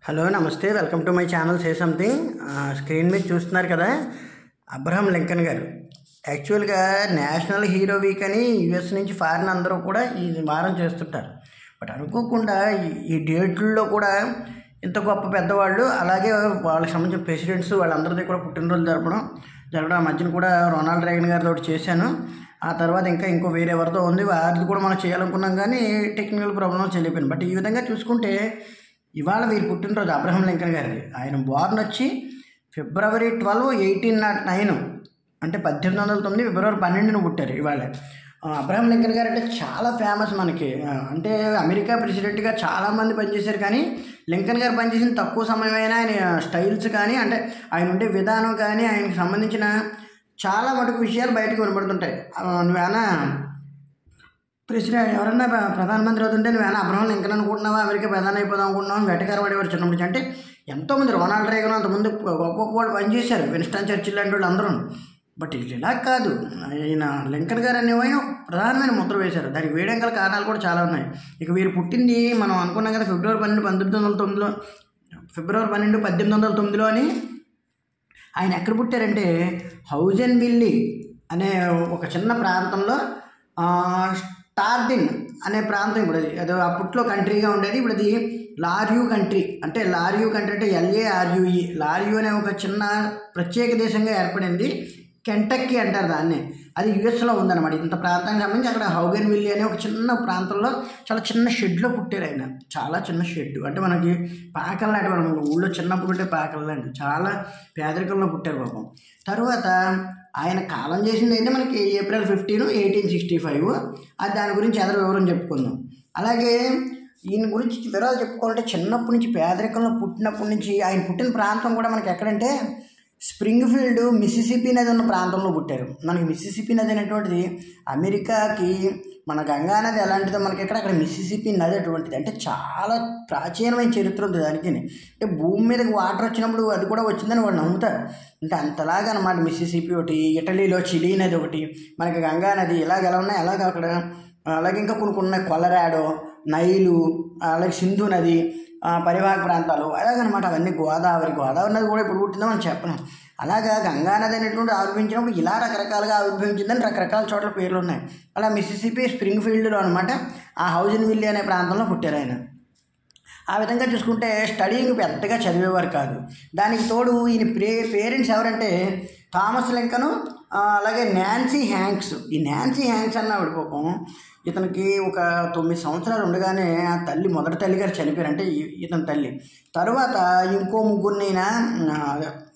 Hello నమస్తే, welcome to my channel say something. Screen మీద చూస్తున్నారు కదా, అబ్రహం లింకన్ గారు. యాక్చువల్గా నేషనల్ హీరో వీక్ అని యుఎస్ నుంచి ఫారిన్ అందరూ కూడా ఈ వారం చేస్తుంటారు. బట్ అనుకోకుండా ఈ డేట్లలో కూడా ఇంత గొప్ప పెద్దవాళ్ళు, అలాగే వాళ్ళకి సంబంధించిన ప్రెసిడెంట్స్ వాళ్ళందరిది కూడా పుట్టినరోజు జరగడం ఆ మధ్యన కూడా రొనాల్డ్ రేగన్ గారితో చేశాను. ఆ తర్వాత ఇంకో వేరే ఎవరితో ఉంది, వారిది కూడా మనం చేయాలనుకున్నాం కానీ టెక్నికల్ ప్రాబ్లమ్స్ చెల్లిపోయింది. బట్ ఈ విధంగా చూసుకుంటే ఇవాళ వీరి పుట్టినరోజు అబ్రహం లింకన్ గారిది. ఆయన బోర్న్ వచ్చి ఫిబ్రవరి 12, 1809, అంటే 1809 ఫిబ్రవరి 12న పుట్టారు ఇవాళ. అబ్రహం లింకన్ గారు అంటే చాలా ఫేమస్ మనకి. అంటే అమెరికా ప్రెసిడెంట్గా చాలామంది పనిచేశారు, కానీ లింకన్ గారు పనిచేసిన తక్కువ సమయమైనా ఆయన స్టైల్స్ కానీ, అంటే ఆయన ఉండే విధానం కానీ, ఆయనకు సంబంధించిన చాలా మటుకు విషయాలు బయటకు వినబడుతుంటాయి. నువ్వేనా ప్రెసిడెంట్ ఎవరన్నా ప్రధానమంత్రి అవుతుంటే నువ్వేనా అబ్రహం లింకన్ అనుకుంటున్నావా, అమెరికా ప్రధాని అయిపోదాం అనుకుంటున్నావా, వెటకారం పడేవారు చిన్నప్పుడు. అంటే ఎంతోమంది రొనాల్డ్ రేగన్ అంతమంది గొప్ప వాళ్ళు పనిచేశారు, విన్స్టన్ చర్చిల్ లాంటి వాళ్ళు అందరూ. బట్ ఇలా కాదు, ఆయన లింకన్ గారు అనేవి ప్రధానమైన ముద్ర వేశారు. దానికి వేయడం గల కారణాలు కూడా చాలా ఉన్నాయి. ఇక వీరు పుట్టింది మనం అనుకున్నాం కదా ఫిబ్రవరి 12, 1809 అని. ఆయన ఎక్కడ పుట్టారంటే హౌజెన్విల్లీ అనే ఒక చిన్న ప్రాంతంలో, స్టార్డిన్ అనే ప్రాంతం. ఇప్పుడు అది అప్పట్లో కంట్రీగా ఉండేది, ఇప్పుడు అది లార్యూ కంట్రీ. అంటే లార్యూ కంట్రీ అంటే LARUE. లార్యూ అనే ఒక చిన్న ప్రత్యేక దేశంగా ఏర్పడింది. కెంటక్కీ అంటారు దాన్ని. అది యుఎస్లో ఉందన్నమాట. ఇంత ప్రాంతానికి సంబంధించి అక్కడ హౌజెన్విల్లీ అనే ఒక చిన్న ప్రాంతంలో చాలా చిన్న షెడ్లో పుట్టారు ఆయన. చాలా చిన్న షెడ్, అంటే మనకి పాకలు లాంటి, మనం ఊళ్ళో చిన్నప్పుడు ఉంటే పాకలు లాంటి చాలా పేదరికంలో పుట్టారు పాపం. తర్వాత ఆయన కాలం చేసింది అయితే మనకి ఏప్రిల్ 15, 1865. అది దాని గురించి ఎదరు వివరం చెప్పుకుందాం. అలాగే ఈయన గురించి వివరాలు చెప్పుకోవాలంటే చిన్నప్పటి నుంచి పేదరికంలో పుట్టినప్పటి నుంచి ఆయన పుట్టిన ప్రాంతం కూడా మనకి ఎక్కడంటే స్ప్రింగ్ఫీల్డ్, మిసిసిపి నది ఉన్న ప్రాంతంలో పుట్టారు. మనకి మిసిసిపి నది అనేటువంటిది అమెరికాకి మన గంగా నది ఎలాంటిదో మనకి అక్కడ మిసిసిపి నది అటువంటిది. అంటే చాలా ప్రాచీనమైన చరిత్ర ఉంది దానికి. అంటే భూమి మీదకి వాటర్ వచ్చినప్పుడు అది కూడా వచ్చిందని వాళ్ళు నమ్ముతారు. అంటే అంతలాగా అనమాట. మిసిసిపి ఒకటి, ఇటలీలో చిలీ నది ఒకటి, మనకి గంగా నది ఇలాగ ఎలా ఉన్నాయి అలాగే అక్కడ. అలాగే ఇంకా కొన్ని ఉన్నాయి, కొలరాడో, నైలు, అలాగే సింధు నది పరివాహక ప్రాంతాలు అలాగనమాట. అవన్నీ గోదావరి నది కూడా ఇప్పుడు పుట్టిందో మనం చెప్పలేం. అలాగా గంగా నది అనేటువంటి ఆవిర్భించినప్పుడు ఇలా రకరకాలుగా ఆవిర్భవించిందని రకరకాల చోట్ల పేర్లు ఉన్నాయి. అలా మిసిసిపి స్ప్రింగ్ఫీల్డ్లో అనమాట ఆ హౌజెన్విల్లీ అనే ప్రాంతంలో పుట్టారు ఆయన. ఆ విధంగా చూసుకుంటే స్టడీకి పెద్దగా చదివేవారు కాదు. దానికి తోడు ఈయన పేరెంట్స్ ఎవరంటే థామస్ లింకన్, అలాగే నాన్సీ హ్యాంక్స్. ఈ నాన్సీ హ్యాంక్స్ అన్న ఆవిడ పాపం ఇతనికి ఒక 9 సంవత్సరాలు ఉండగానే ఆ తల్లి, మొదటి తల్లి గారు చనిపోయారు. అంటే ఇతని తల్లి. తర్వాత ఇంకో ముగ్గురినైనా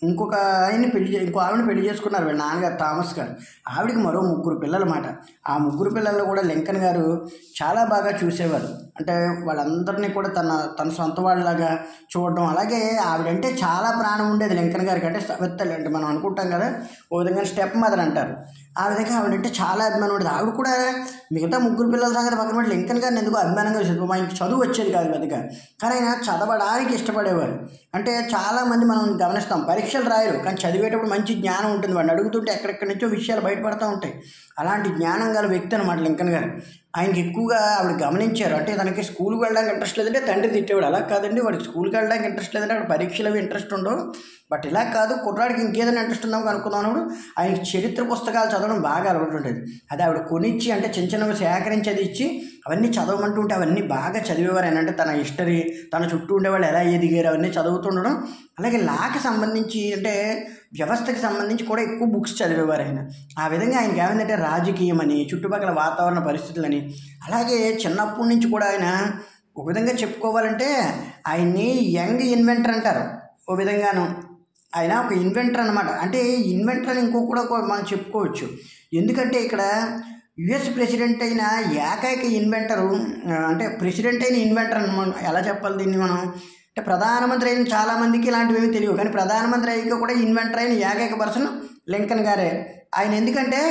ఇంకొక ఆవిడని పెళ్లి చేసుకున్నారు వీళ్ళ నాన్నగారు థామస్ గారు. ఆవిడకి మరో 3 పిల్లలు అన్నమాట. ఆ 3 పిల్లల్లో కూడా లింకన్ గారు చాలా బాగా చూసేవారు. అంటే వాళ్ళందరినీ కూడా తన సొంత వాళ్ళలాగా చూడడం. అలాగే ఆవిడంటే చాలా ప్రాణం ఉండేది లింకన్ గారికి. అంటే సవితల్లి అంటే మనం అనుకుంటాం కదా, ఓ విధంగా స్టెప్ మదర్ అంటారు. ఆ విధంగా ఆవిడంటే చాలా అభిమానం ఉండేది. ఆవిడ కూడా మిగతా 3 పిల్లల సంగతి పక్కన పెట్టి లింకన్ గారిని ఎందుకు అభిమానంగా చూసి, ఆయనకి చదువు వచ్చేది కాదు పెద్దగా, కానీ ఆయన చదవడానికి ఇష్టపడేవారు. అంటే చాలామంది మనం గమనిస్తాం, పరీక్షలు రాయరు కానీ చదివేటప్పుడు మంచి జ్ఞానం ఉంటుంది. వాడిని అడుగుతుంటే ఎక్కడెక్కడి నుంచో విషయాలు బయటపడుతూ ఉంటాయి. అలాంటి జ్ఞానం గల వ్యక్తి అనమాట లింకన్ గారు. ఆయనకి ఎక్కువగా ఆవిడ గమనించారు. అంటే తనకి స్కూల్కి వెళ్ళడానికి ఇంట్రెస్ట్ లేదంటే తండ్రి తిట్టేవాడు. అలా కాదండి, వాడికి స్కూల్కి వెళ్ళడానికి ఇంట్రెస్ట్ లేదంటే అక్కడ పరీక్షలు అవి ఇంట్రెస్ట్ ఉండవు. బట్ ఇలా కాదు, కుర్రాడికి ఇంకేదైనా ఇంట్రెస్ట్ ఉందాం అనుకున్నాను. ఆయనకి చరిత్ర పుస్తకాలు చదవడం బాగా అలవాటు ఉండేది. అది ఆవిడ కొనిచ్చి, అంటే చిన్నవి సేకరించి అది ఇచ్చి అవన్నీ చదవమంటూ ఉంటే అవన్నీ బాగా చదివేవారు ఆయన. అంటే తన హిస్టరీ, తన చుట్టూ ఉండేవాళ్ళు ఎలా ఎదిగారు అవన్నీ చదువుతుండడం. అలాగే లాకి సంబంధించి, అంటే వ్యవస్థకి సంబంధించి కూడా ఎక్కువ బుక్స్ చదివేవారు ఆయన. ఆ విధంగా ఆయనకి ఏమైందంటే రాజకీయం అని, చుట్టుపక్కల వాతావరణ పరిస్థితులని, అలాగే చిన్నప్పటి నుంచి కూడా ఆయన ఒక విధంగా చెప్పుకోవాలంటే ఆయన్ని యంగ్ ఇన్వెంటర్ అంటారు. ఓ విధంగాను ఆయన ఒక ఇన్వెంటర్ అనమాట. అంటే ఇన్వెంటర్ అని కూడా మనం చెప్పుకోవచ్చు. ఎందుకంటే ఇక్కడ యుఎస్ ప్రెసిడెంట్ అయిన ఏకైక ఇన్వెంటరు, అంటే ప్రెసిడెంట్ అయిన ఇన్వెంటర్ అని ఎలా చెప్పాలి దీన్ని మనం. అంటే ప్రధానమంత్రి అయిన చాలామందికి ఇలాంటివి ఏమీ తెలియవు, కానీ ప్రధానమంత్రి అయ్యాక కూడా ఇన్వెంటర్ అయిన ఏకైక పర్సన్ లింకన్ గారే. ఆయన ఎందుకంటే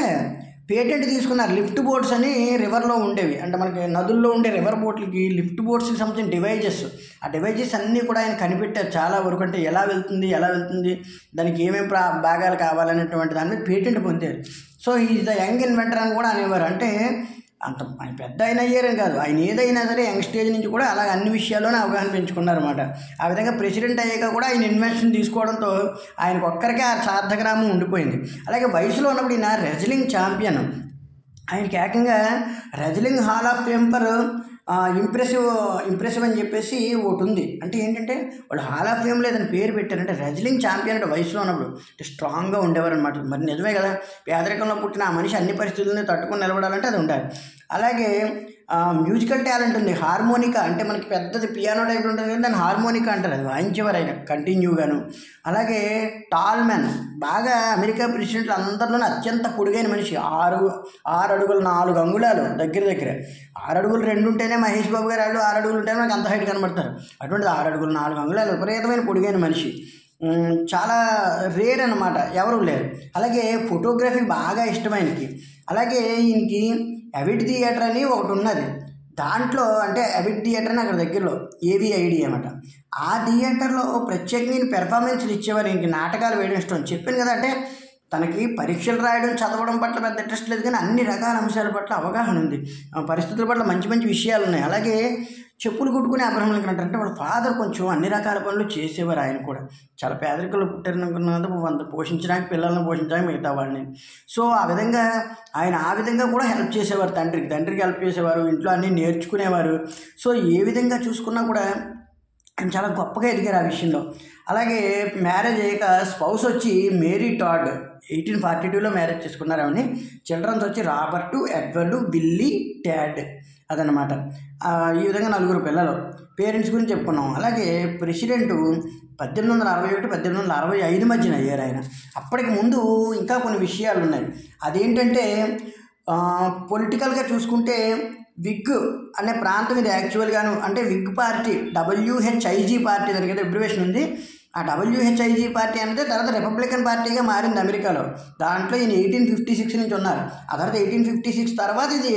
పేటెంట్ తీసుకున్నారు. లిఫ్ట్ బోట్స్ అని రివర్లో ఉండేవి, అంటే మనకి నదుల్లో ఉండే రివర్ బోట్లకి లిఫ్ట్ బోట్స్కి సంబంధించిన డివైజెస్, ఆ డివైజెస్ అన్నీ కూడా ఆయన కనిపెట్టారు చాలా వరకు. అంటే ఎలా వెళ్తుంది దానికి ఏమేమి భాగాలు కావాలనేటువంటి దాని మీద పేటెంట్ పొందారు. So is the young inventor అని కూడా అనేవారు. అంటే అంత ఆయన పెద్ద ఆయన అయ్యారని కాదు, ఆయన ఏదైనా సరే యంగ్ స్టేజ్ నుంచి కూడా అలాగ అన్ని విషయాల్లోనే అవగాహన పెంచుకున్నారన్నమాట. ఆ విధంగా ప్రెసిడెంట్ అయ్యాక కూడా ఆయన ఇన్వెన్షన్ తీసుకోవడంతో ఆయనకు ఒక్కరికే ఆ సార్థకనామం ఉండిపోయింది. అలాగే వయసులో ఉన్నప్పుడు ఈయన రెజ్లింగ్ ఛాంపియన్. ఆయనకి ఏకంగా wrestling hall of fame for impressive అని చెప్పేసి ఒకటి ఉంది. అంటే ఏంటంటే వాళ్ళు హాల్ ఆఫ్ ఫేమ్ లేదని పేరు పెట్టారంటే రెజ్లింగ్ ఛాంపియన్ అంటే వయసులో ఉన్నప్పుడు అంటే స్ట్రాంగ్గా ఉండేవారు అనమాట. మరి నిజమే కదా, పేదరికంలో పుట్టిన ఆ మనిషి అన్ని పరిస్థితులని తట్టుకొని నిలబడాలంటే అది ఉండాలి. అలాగే మ్యూజికల్ టాలెంట్ ఉంది. హార్మోనికా అంటే మనకి పెద్దది పియానో టైప్ ఉంటుంది కానీ దాన్ని హార్మోనికా అంటారు, అది వాయించేవారు ఆయన కంటిన్యూగాను. అలాగే టాల్ మ్యాన్, బాగా అమెరికా ప్రెసిడెంట్లు అందరిలోనే అత్యంత పొడుగైన మనిషి. 6 అడుగులు 4 అంగుళాలు దగ్గర 6 అడుగులు 2 ఉంటేనే మహేష్ బాబు గారు వాళ్ళు 6 అడుగులు ఉంటేనే మనకు అంత హైట్ కనబడతారు. అటువంటిది 6 అడుగులు 4 అంగుళాలు విపరీతమైన పొడుగైన మనిషి. చాలా రేర్ అనమాట, ఎవరు లేరు. అలాగే ఫోటోగ్రఫీ బాగా ఇష్టమైనకి. అలాగే ఈయనకి అవిడ్ థియేటర్ అని ఒకటి ఉన్నది. దాంట్లో అంటే అవిడ్ థియేటర్ అని అక్కడ దగ్గరలో AVID అనమాట. ఆ థియేటర్లో ప్రత్యేకంగా పెర్ఫార్మెన్స్లు ఇచ్చేవారు. ఇంక నాటకాలు వేయడం ఇష్టం. చెప్పాను కదా, అంటే తనకి పరీక్షలు రాయడం చదవడం పట్ల పెద్ద ఇంట్రెస్ట్ లేదు కానీ అన్ని రకాల అంశాల పట్ల అవగాహన ఉంది, పరిస్థితుల పట్ల మంచి మంచి విషయాలు ఉన్నాయి. అలాగే చెప్పులు కుట్టుకునే అబ్రహం లింకన్ అంటే వాళ్ళ ఫాదర్ కొంచెం అన్ని రకాల పనులు చేసేవారు. ఆయన కూడా చాలా పేదరికలు పుట్టారనుకున్నందుకు వంద పోషించడానికి, పిల్లలను పోషించడానికి మిగతా వాళ్ళని. సో ఆ విధంగా ఆయన ఆ విధంగా కూడా హెల్ప్ చేసేవారు. తండ్రికి హెల్ప్ చేసేవారు, ఇంట్లో అన్నీ నేర్చుకునేవారు. సో ఏ విధంగా చూసుకున్నా కూడా ఆయన చాలా గొప్పగా ఎదిగారు ఆ విషయంలో. అలాగే మ్యారేజ్ అయ్యాక స్పౌస్ వచ్చి మేరీ టాడ్ 1842లో మ్యారేజ్ చేసుకున్నారు. ఆమెని చిల్డ్రన్స్ వచ్చి రాబర్టు, ఎడ్వర్డు, బిల్లీ, టాడ్ అదనమాట. ఈ విధంగా 4 పిల్లలు. పేరెంట్స్ గురించి చెప్పుకున్నాం. అలాగే ప్రెసిడెంటు 1861, 1865 మధ్యన అయ్యారు ఆయన. అప్పటికి ముందు ఇంకా కొన్ని విషయాలు ఉన్నాయి. అదేంటంటే పొలిటికల్గా చూసుకుంటే విగ్ అనే ప్రాంతం ఇది యాక్చువల్గాను, అంటే విగ్ పార్టీ WHIG పార్టీ దానికి ఏదో అబ్రివేషన్ ఉంది. ఆ WHIG పార్టీ అనేది తర్వాత రిపబ్లికన్ పార్టీగా మారింది అమెరికాలో. దాంట్లో ఈయన 1856 నుంచి ఉన్నారు. ఆ తర్వాత 1856 తర్వాత ఇది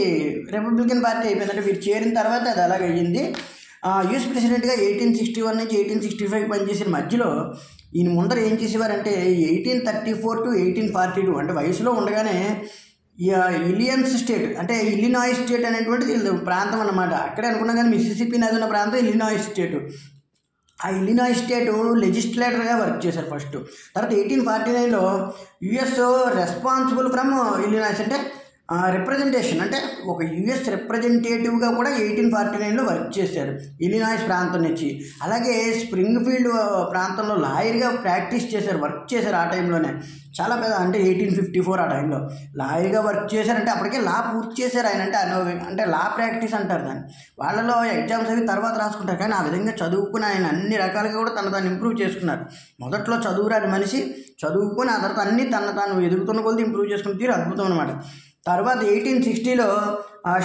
రిపబ్లికన్ పార్టీ అయిపోయింది. అంటే వీరు చేరిన తర్వాత అది అలాగ అయ్యింది. యూఎస్ ప్రెసిడెంట్గా 1861 నుంచి 1865 పనిచేసిన మధ్యలో ఈయన ముందర ఏం చేసేవారంటే 1834 to 1842 అంటే వయసులో ఉండగానే ఇలియన్స్ స్టేట్ అంటే ఇల్లినాయిస్ స్టేట్ అనేటువంటిది ప్రాంతం అన్నమాట. అక్కడే అనుకున్నాం కానీ మిసిసిపి నది ఉన్న ప్రాంతం ఇల్లినాయిస్ స్టేటు. ఆ ఇల్లినాయిస్ స్టేటు లెజిస్లేటర్గా వర్క్ చేశారు ఫస్ట్. తర్వాత 1849లో యుఎస్ రెస్పాన్సిబుల్ ఫ్రమ్ ఇల్లినాయిస్ అంటే రిప్రజెంటేషన్ అంటే ఒక యుఎస్ రిప్రజెంటేటివ్గా కూడా 1849లో వర్క్ చేశారు ఇల్లినాయిస్ ప్రాంతం నుంచి. అలాగే స్ప్రింగ్ ఫీల్డ్ ప్రాంతంలో లాయర్గా ప్రాక్టీస్ చేశారు, వర్క్ చేశారు ఆ టైంలోనే. చాలా పెద్ద అంటే 1854 ఆ టైంలో లాయర్గా వర్క్ చేశారంటే అప్పటికే లా పూర్తి చేశారు ఆయన. అంటే లా ప్రాక్టీస్ అంటారు దాన్ని. వాళ్ళలో ఎగ్జామ్స్ అవి తర్వాత రాసుకుంటారు కానీ ఆ విధంగా చదువుకుని ఆయన అన్ని రకాలుగా కూడా తను ఇంప్రూవ్ చేసుకున్నారు. మొదట్లో చదువురాని మనిషి చదువుకొని ఆ తర్వాత అన్నీ తాను ఎదుగుతున్న కొద్ది ఇంప్రూవ్ చేసుకుని తీరు అద్భుతం అనమాట. తర్వాత 1860లో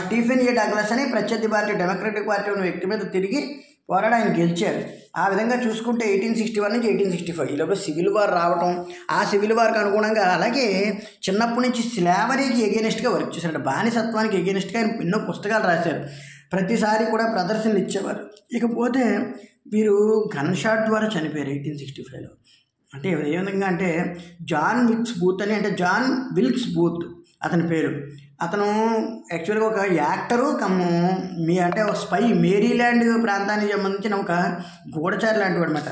స్టీఫెన్ ఏ డగ్లస్ అని ప్రత్యర్థి పార్టీ డెమోక్రటిక్ పార్టీ ఉన్న వ్యక్తి మీద తిరిగి పోరాడి ఆయన గెలిచారు. ఆ విధంగా చూసుకుంటే 1861 నుంచి 1865 ఈలోపు సివిల్ వార్ రావటం, ఆ సివిల్ వార్కి అనుగుణంగా అలాగే చిన్నప్పటి నుంచి స్లావరీకి ఎగెనిస్ట్గా వర్క్ చేశారు. బానిసత్వానికి ఎగెనిస్ట్గా ఆయన ఎన్నో పుస్తకాలు రాశారు. ప్రతిసారి కూడా ప్రదర్శనలు ఇచ్చేవారు. ఇకపోతే వీరు గన్ షాట్ ద్వారా చనిపోయారు 1865లో. అంటే ఏ విధంగా అంటే జాన్ విల్క్స్ బూత్ అని, అంటే జాన్ విల్క్స్ బూత్ అతని పేరు. అతను యాక్చువల్గా ఒక యాక్టరు అంటే ఒక స్పై, మేరీల్యాండ్ ప్రాంతానికి సంబంధించిన ఒక గూఢచారి లాంటివాడు అనమాట.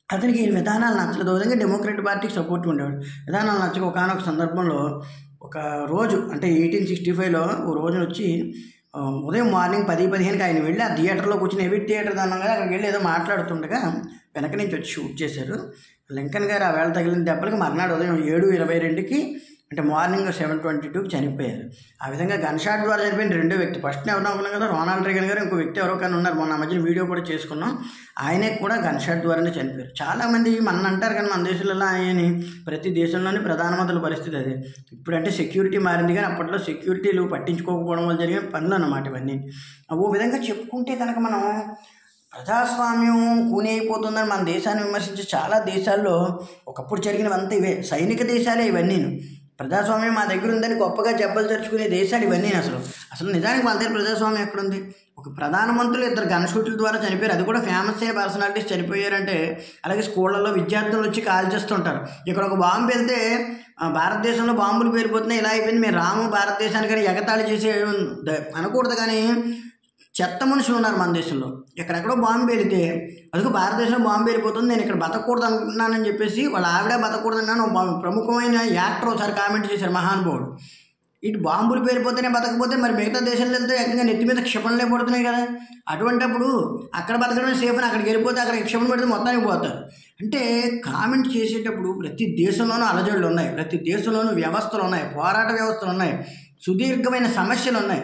అతనికి ఈ విధానాలు నచ్చలేదు. విధంగా డెమోక్రటిక్ పార్టీకి సపోర్ట్ ఉండేవాడు. విధానాలు నచ్చక ఒకనొక సందర్భంలో ఒక రోజు అంటే 1865లో ఓ రోజున వచ్చి ఉదయం మార్నింగ్ 10-15కి ఆయన వెళ్ళి ఆ థియేటర్లో కూర్చుని ఎవిడ్ థియేటర్ అన్నాం కదా, అక్కడికి వెళ్ళి ఏదో మాట్లాడుతుండగా వెనక నుంచి వచ్చి షూట్ చేశారు. లింకన్ గారు ఆ వేళ తగిలిన దెబ్బలకి మర్నాడు ఉదయం 7:22కి అంటే మార్నింగ్ 7:22కి చనిపోయారు. ఆ విధంగా గన్ షాట్ ద్వారా చనిపోయిన రెండో వ్యక్తి. ఫస్ట్ ఎవరో అనుకున్నాం కదా రొనాల్డ్ రీగన్ గారు, ఇంకో వ్యక్తి ఎవరో కానీ ఉన్నారు. మొన్న మధ్యన వీడియో కూడా చేసుకున్నాం. ఆయనే కూడా గన్ షాట్ ద్వారానే చనిపోయారు. చాలామంది మన అంటారు కానీ మన దేశంలో ఆయనని ప్రతి దేశంలోని ప్రధానమంత్రుల పరిస్థితి అదే. ఇప్పుడంటే సెక్యూరిటీ మారింది కానీ అప్పట్లో సెక్యూరిటీలు పట్టించుకోకపోవడం వల్ల జరిగిన పనులు అన్నమాట ఇవన్నీ. ఓ విధంగా చెప్పుకుంటే కనుక మనం ప్రజాస్వామ్యం కూని అయిపోతుందని మన దేశాన్ని విమర్శించే చాలా దేశాల్లో ఒకప్పుడు జరిగినవంతా ఇవే. సైనిక దేశాలే ఇవన్నీ. ప్రజాస్వామ్యం మా దగ్గర ఉందని గొప్పగా జబ్బలు తెరుచుకునే దేశాలు ఇవన్నీ. అసలు నిజానికి మన దగ్గర ప్రజాస్వామ్యం ఎక్కడుంది? ఒక ఒక ప్రధానమంత్రులు 2 గన్ షూట్ల ద్వారా చనిపోయారు. అది కూడా ఫేమస్ అయిన పర్సనాలిటీస్ చనిపోయారంటే, అలాగే స్కూళ్ళల్లో విద్యార్థులు వచ్చి కాల్ చేస్తుంటారు. ఇక్కడ ఒక బాంబు వెళ్తే భారతదేశంలో బాంబులు పేలిపోతున్నాయి, ఇలా అయిపోయింది, మేము రాము భారతదేశానికి ఎగతాళి చేసే అనకూడదు. కానీ చెత్త మనుషులు ఉన్నారు మన దేశంలో. ఎక్కడెక్కడో బాంబు పేలితే అదిగో భారతదేశంలో బాంబు పేలిపోతుంది, నేను ఇక్కడ బతకూడదు అనుకుంటున్నానని చెప్పేసి వాళ్ళ ఆవిడ బతకూడదన్నాను ప్రముఖమైన యాక్టర్ ఒకసారి కామెంట్ చేశారు, మహానుభావుడు. ఇటు బాంబులు పేలిపోతేనే బతకపోతే మరి మిగతా దేశాల్లో వెళ్తే ఏకంగా నెత్తి మీద క్షిపణులే పడుతున్నాయి కదా. అటువంటిప్పుడు అక్కడ బతకడమే సేఫ్ అని అక్కడికి వెళ్ళిపోతే అక్కడ క్షిపణి పెడితే మొత్తానికి పోతారు. అంటే కామెంట్ చేసేటప్పుడు ప్రతి దేశంలోనూ అలజడులు ఉన్నాయి, ప్రతి దేశంలోనూ వ్యవస్థలు ఉన్నాయి, పోరాట వ్యవస్థలు ఉన్నాయి, సుదీర్ఘమైన సమస్యలు ఉన్నాయి.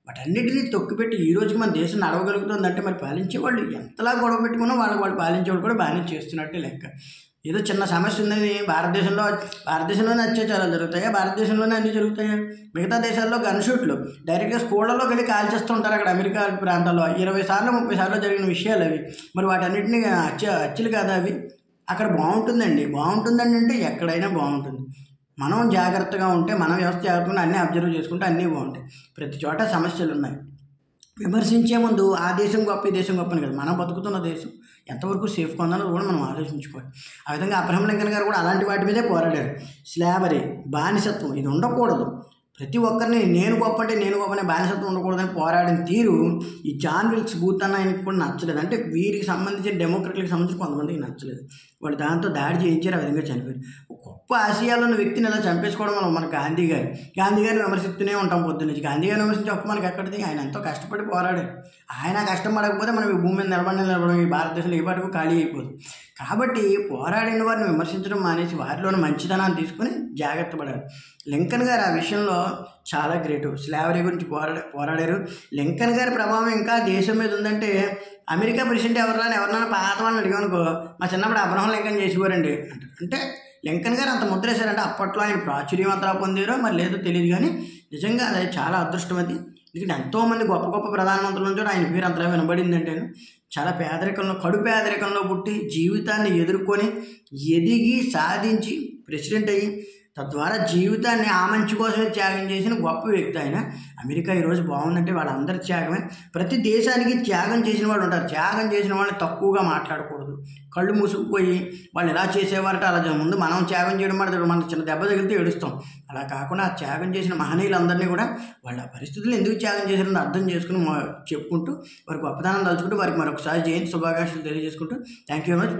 వాటన్నిటినీ తొక్కిపెట్టి ఈ రోజుకి మన దేశం నడవగలుగుతుందంటే మరి పాలించేవాళ్ళు ఎంతలా గొడవ పెట్టుకున్నా వాళ్ళు పాలించేవాళ్ళు కూడా బాగానే చేస్తున్నట్టే లెక్క. ఏదో చిన్న సమస్య ఉందని భారతదేశంలోనే అత్యాచారాలు జరుగుతాయా, భారతదేశంలోనే అన్నీ జరుగుతాయా? మిగతా దేశాల్లో గన్ షూట్లు డైరెక్ట్గా స్కూళ్ళలోకి వెళ్ళి కాల్ చేస్తూ ఉంటారు. అక్కడ అమెరికా ప్రాంతాల్లో 20 సార్లు 30 సార్లు జరిగిన విషయాలు అవి. మరి వాటన్నిటిని హత్యలు కాదా అవి? అక్కడ బాగుంటుందండి అంటే ఎక్కడైనా బాగుంటుంది. మనం జాగ్రత్తగా ఉంటే, మన వ్యవస్థ జాగ్రత్తగా అన్నీ అబ్జర్వ్ చేసుకుంటే అన్నీ బాగుంటాయి. ప్రతి చోట సమస్యలు ఉన్నాయి. విమర్శించే ముందు ఆ దేశం గొప్ప ఈ దేశం గొప్పని కదా, మనం బతుకుతున్న దేశం ఎంతవరకు సేఫ్గా ఉందన్నది కూడా మనం ఆలోచించుకోవాలి. ఆ విధంగా అబ్రహం లింకన్ గారు కూడా అలాంటి వాటి మీదే పోరాడారు. స్లావరీ, బానిసత్వం ఇది ఉండకూడదు, ప్రతి ఒక్కరిని నేను గొప్ప అనే బానిసత్వం ఉండకూడదని పోరాడిన తీరు ఈ జాన్ విల్క్స్ బూత్ అన్న ఆయనకి కూడా నచ్చలేదు. అంటే వీరికి సంబంధించిన డెమోక్రట్లకు సంబంధించి కొంతమందికి నచ్చలేదు. వాళ్ళు దాంతో దాడి చేయించారు, ఆ విధంగా చనిపోయారు. గొప్ప ఆశయాలు ఉన్న వ్యక్తిని ఇలా చంపేసుకోవడం వల్ల మన గాంధీ గారిని విమర్శిస్తూనే ఉంటాం పొద్దున్నుంచి. గాంధీ గారిని విమర్శించి ఒక్క మనకి ఎక్కడిది? ఆయన ఎంతో కష్టపడి పోరాడారు. ఆయన కష్టం పడకపోతే మనం ఈ భూమి మీద నిలబడడం ఈ భారతదేశంలో ఏ పాటుకు ఖాళీ అయిపోదు. కాబట్టి పోరాడిన వారిని విమర్శించడం మానేసి వారిలోని మంచితనాన్ని తీసుకుని జాగ్రత్త పడాలి. లింకన్ గారు ఆ విషయంలో చాలా గ్రేటు. స్లావరీ గురించి పోరాడారు. లింకన్ గారి ప్రభావం ఇంకా దేశం మీద ఉందంటే, అమెరికా ప్రెసిడెంట్ ఎవరినైనా పాత వాళ్ళని అడిగానుకో, మా చిన్నప్పుడు అబ్రహం లింకన్ చేసేవారండి అంటారు. అంటే లింకన్ గారు అంత ముద్ర వేశారంటే అప్పట్లో ఆయన ప్రాచుర్యం అంతా పొందారో మరి లేదో తెలియదు, కానీ నిజంగా అది చాలా అదృష్టం. అది ఎందుకంటే ఎంతోమంది గొప్ప గొప్ప ప్రధానమంత్రుల నుంచి ఆయన పేరు అంతలా వినబడిందంటే, చాలా కడు పేదరికంలో పుట్టి జీవితాన్ని ఎదుర్కొని ఎదిగి సాధించి ప్రెసిడెంట్ అయ్యి తద్వారా జీవితాన్ని ఆ మంచి కోసమే త్యాగం చేసిన గొప్ప వ్యక్తి ఆయన. అమెరికా ఈరోజు బాగుందంటే వాళ్ళందరి త్యాగమే. ప్రతి దేశానికి త్యాగం చేసిన వాళ్ళు ఉంటారు. త్యాగం చేసిన వాళ్ళని తక్కువగా మాట్లాడకూడదు. కళ్ళు మూసుకుపోయి వాళ్ళు ఎలా చేసేవారంటే అలా ముందు మనం త్యాగం చేయడం మాట మనకు చిన్న దెబ్బ తగిలితే ఏడుస్తాం. అలా కాకుండా ఆ త్యాగం చేసిన మహనీయులందరినీ కూడా వాళ్ళ పరిస్థితులు ఎందుకు త్యాగం చేశారని అర్థం చేసుకుని చెప్పుకుంటూ వారికి గొప్పతనం తలుచుకుంటూ వారికి మరొకసారి జయంతి శుభాకాంక్షలు తెలియజేసుకుంటూ థ్యాంక్ యూ వెరీ మచ్.